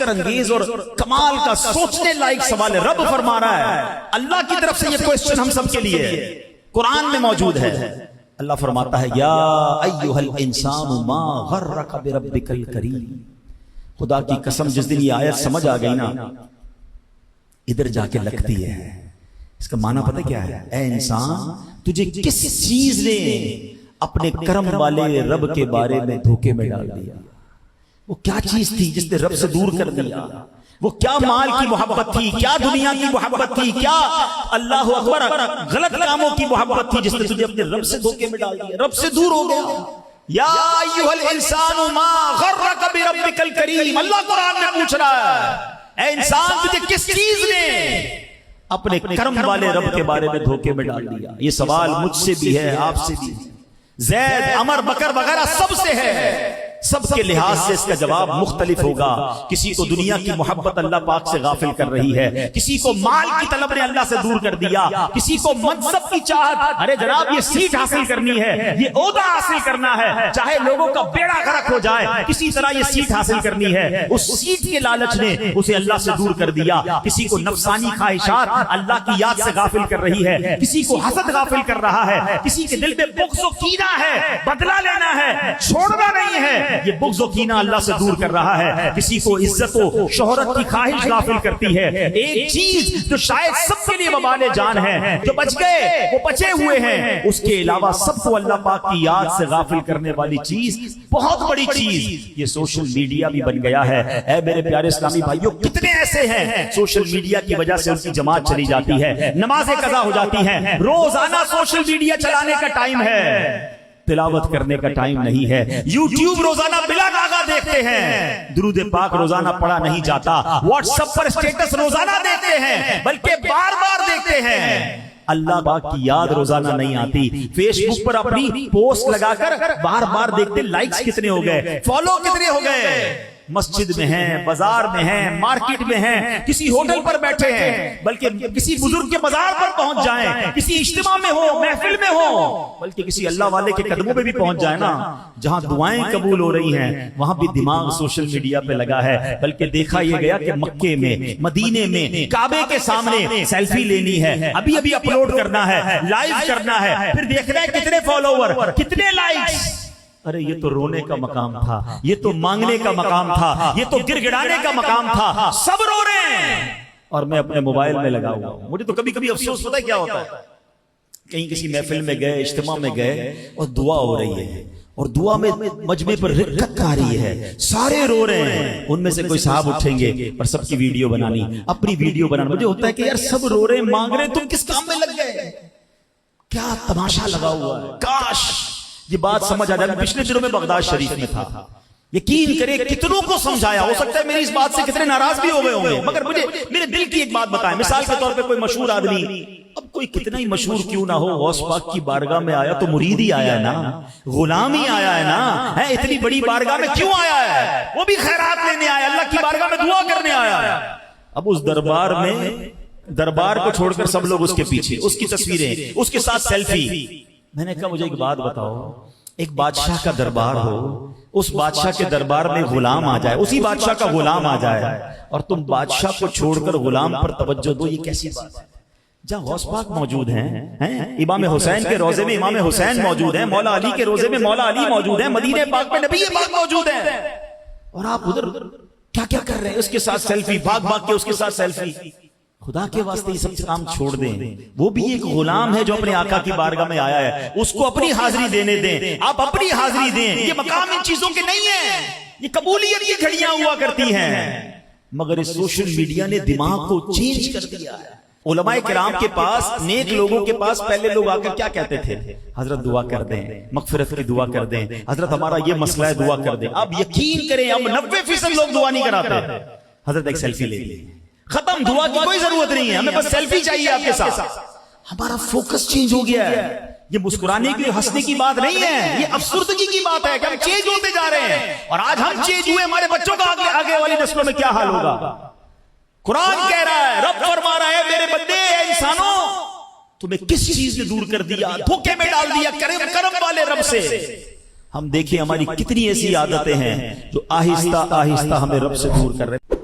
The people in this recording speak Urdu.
فکر انگیز اور کمال کا سوچنے لائق سوال ہے. رب فرما رہا ہے, اللہ کی طرف سے یہ کوسچن ہم سب کے لیے قرآن میں موجود ہے. اللہ فرماتا ہے یا ایھا الانسان ما غرک بربک الکریم. خدا کی قسم جس دن یہ آیت سمجھ آ گئی نا, ادھر جا کے لگتی ہے. اس کا معنی پتہ کیا ہے؟ اے انسان, تجھے کس چیز نے اپنے کرم والے رب کے بارے میں دھوکے میں ڈال دیا؟ وہ کیا چیز تھی جس نے رب سے دور کر دیا؟ وہ کیا مال کی محبت تھی, کیا دنیا کی محبت تھی, کیا اللہ اکبر غلط کاموں کی محبت تھی جس نے تجھے اپنے رب سے دھوکے میں ڈال دیا, رب سے دور ہو گیا؟ یا ایھا الانسان ما غرک بربک الکریم. اللہ قرآن میں پوچھ رہا ہے, اے انسان تجھے کس چیز نے اپنے کرم والے رب کے بارے میں دھوکے میں ڈال دیا؟ یہ سوال مجھ سے بھی ہے, آپ سے بھی, زید, عمر, بکر وغیرہ سب سے ہے. سب کے لحاظ سے اس کا جواب مختلف ہوگا. کسی کو دنیا کی محبت اللہ پاک سے غافل کر رہی ہے, کسی کو مال کی طلب نے اللہ سے دور کر دیا, کسی کو منصب کی چاہت, ارے جناب یہ سیٹ حاصل کرنی ہے, یہ عہدہ حاصل کرنا ہے, چاہے لوگوں کا بیڑا غرق ہو جائے, کسی طرح یہ سیٹ حاصل کرنی ہے, اس سیٹ کے لالچ نے اسے اللہ سے دور کر دیا. کسی کو نفسانی خواہشات اللہ کی یاد سے غافل کر رہی ہے, کسی کو حسد غافل کر رہا ہے, کسی کے دل میں بغض و کینہ ہے, بدلہ لینا ہے, چھوڑنا نہیں ہے, یہ بغض و کینہ اللہ سے دور کر رہا ہے. کسی کو عزت و شہرت کی خواہش غافل کرتی ہے. ایک چیز جو شاید سب کے لیے وبال جان ہے, جو بچ گئے وہ بچے ہوئے ہیں, اس کے علاوہ سب کو اللہ پاک کی یاد سے غافل کرنے والی چیز, بہت بڑی چیز, یہ سوشل میڈیا بھی بن گیا ہے. اے میرے پیارے اسلامی بھائیوں, کتنے ایسے ہیں سوشل میڈیا کی وجہ سے ان کی جماعت چلی جاتی ہے, نمازیں قضا ہو جاتی ہیں, روزانہ سوشل میڈیا چلانے کا ٹائم ہے, تلاوت کرنے کا ٹائم نہیں ہے. یوٹیوب روزانہ بلا ناغہ دیکھتے ہیں, درود پاک روزانہ پڑھا نہیں جاتا, واٹس ایپ پر اسٹیٹس روزانہ دیکھتے ہیں بلکہ بار بار دیکھتے ہیں. اللہ پاک کی یاد روزانہ نہیں آتی. فیس بک پر اپنی پوسٹ لگا کر بار بار دیکھتے لائکس کتنے ہو گئے, فالو کتنے ہو گئے. مسجد میں ہیں, بازار میں ہیں, مارکیٹ میں ہیں, کسی ہوٹل پر بیٹھے ہیں, بلکہ کسی بزرگ کے مزار پر پہنچ جائیں, کسی اجتماع میں ہو, محفل میں ہو, بلکہ کسی اللہ والے کے قدموں پہ بھی پہنچ جائیں نا, جہاں دعائیں قبول ہو رہی ہیں وہاں بھی دماغ سوشل میڈیا پہ لگا ہے. بلکہ دیکھا یہ گیا کہ مکے میں, مدینے میں, کعبے کے سامنے سیلفی لینی ہے, ابھی ابھی اپلوڈ کرنا ہے, لائیو کرنا ہے, پھر دیکھنا ہے کتنے فالوور, کتنے لائکس. ارے یہ تو رونے کا مقام تھا, یہ تو مانگنے کا مقام تھا, یہ تو گر گڑانے کا مقام تھا. سب رو رہے ہیں اور میں اپنے موبائل میں لگا ہوا ہوں. مجھے تو کبھی کبھی افسوس پتہ ہے کیا ہوتا ہے, کہیں کسی محفل میں گئے, اجتماع میں گئے اور دعا ہو رہی ہے, اور دعا میں مجمع پر رکت آ رہی ہے, سارے رو رہے ہیں, ان میں سے کوئی صاحب اٹھیں گے اور سب کی ویڈیو بنانی, اپنی ویڈیو بنانا. مجھے ہوتا ہے کہ یار سب رو رہے ہیں, مانگ رہے ہیں, تم کس کام میں لگ گئے؟ کیا تماشا لگا ہوا ہے. کاش یہ بات سمجھ آ جائے. پچھلے دنوں میں بغداد شریف میں تھا, یقین کرے کتنوں کو سمجھایا, ہو سکتا ہے میری اس بات سے کتنے ناراض بھی ہو گئے ہوں گے, مگر مجھے میرے دل کی ایک بات بتائیں. مثال کے طور پہ کوئی مشہور آدمی, اب کوئی کتنا ہی مشہور کیوں نہ ہو, غوث پاک کی بارگاہ میں آیا تو مرید ہی آیا ہے نا, غلام ہی آیا ہے نا, اتنی بڑی بارگاہ میں کیوں آیا ہے؟ وہ بھی خیرات لینے آیا, اللہ کی بارگاہ میں دعا کرنے آیا ہے. اب اس دربار میں, دربار کو چھوڑ کر سب لوگ اس کے پیچھے, اس کی تصویریں, اس کے ساتھ سیلفی. میں نے کہا مجھے ایک بات بتاؤ, ایک بادشاہ کا دربار ہو, اس بادشاہ کے دربار میں غلام آ جائے, اسی بادشاہ کا غلام آ جائے, اور تم بادشاہ کو چھوڑ کر غلام پر توجہ دو, یہ کیسی بات ہے؟ جہاں غوث پاک موجود ہیں, امام حسین کے روزے میں امام حسین موجود ہیں, مولا علی کے روزے میں مولا علی موجود ہیں, مدینے پاک میں نبی پاک موجود ہیں, اور آپ ادھر کیا کیا کر رہے ہیں؟ اس کے ساتھ سیلفی, بھاگ بھاگ کے اس کے ساتھ سیلفی. خدا کے واسطے یہ سب کام چھوڑ دیں. وہ بھی ایک غلام ہے جو اپنے آقا کی بارگاہ میں آیا ہے, اس کو اپنی حاضری دینے دیں. آپ اپنی حاضری دیں. یہ مقام ان چیزوں کے نہیں ہے, یہ قبولیت کی گھڑیاں ہوا کرتی ہیں, مگر اس سوشل میڈیا نے دماغ کو چینج کر دیا ہے. علماء کرام کے پاس, نیک لوگوں کے پاس پہلے لوگ آ کر کیا کہتے تھے؟ حضرت دعا کر دیں, مغفرت کی دعا کر دیں, حضرت ہمارا یہ مسئلہ ہے دعا کر دیں. اب یقین کریں اب 90% لوگ دعا نہیں کراتے. حضرت ایک سیلفی لے لیں, ختم, دعا کی کوئی ضرورت نہیں ہے, ہمیں بس سیلفی چاہیے آپ کے ساتھ. ہمارا فوکس چینج ہو گیا ہے. یہ مسکرانے کی, ہنسنے کی بات نہیں ہے, یہ افسردگی کی بات ہے کہ ہم چینج ہوتے جا رہے ہیں, اور آج ہم چینج ہوئے, ہمارے بچوں کا آگے والی نسلوں میں کیا حال ہوگا؟ قرآن کہہ رہا ہے, رب فرما رہا ہے, میرے بندے, انسانوں, تمہیں کس چیز نے دور کر دیا, دھوکے میں ڈال دیا کرم والے رب سے. ہم دیکھیں ہماری کتنی ایسی عادتیں ہیں جو آہستہ آہستہ ہمیں رب سے دور کر رہے ہیں.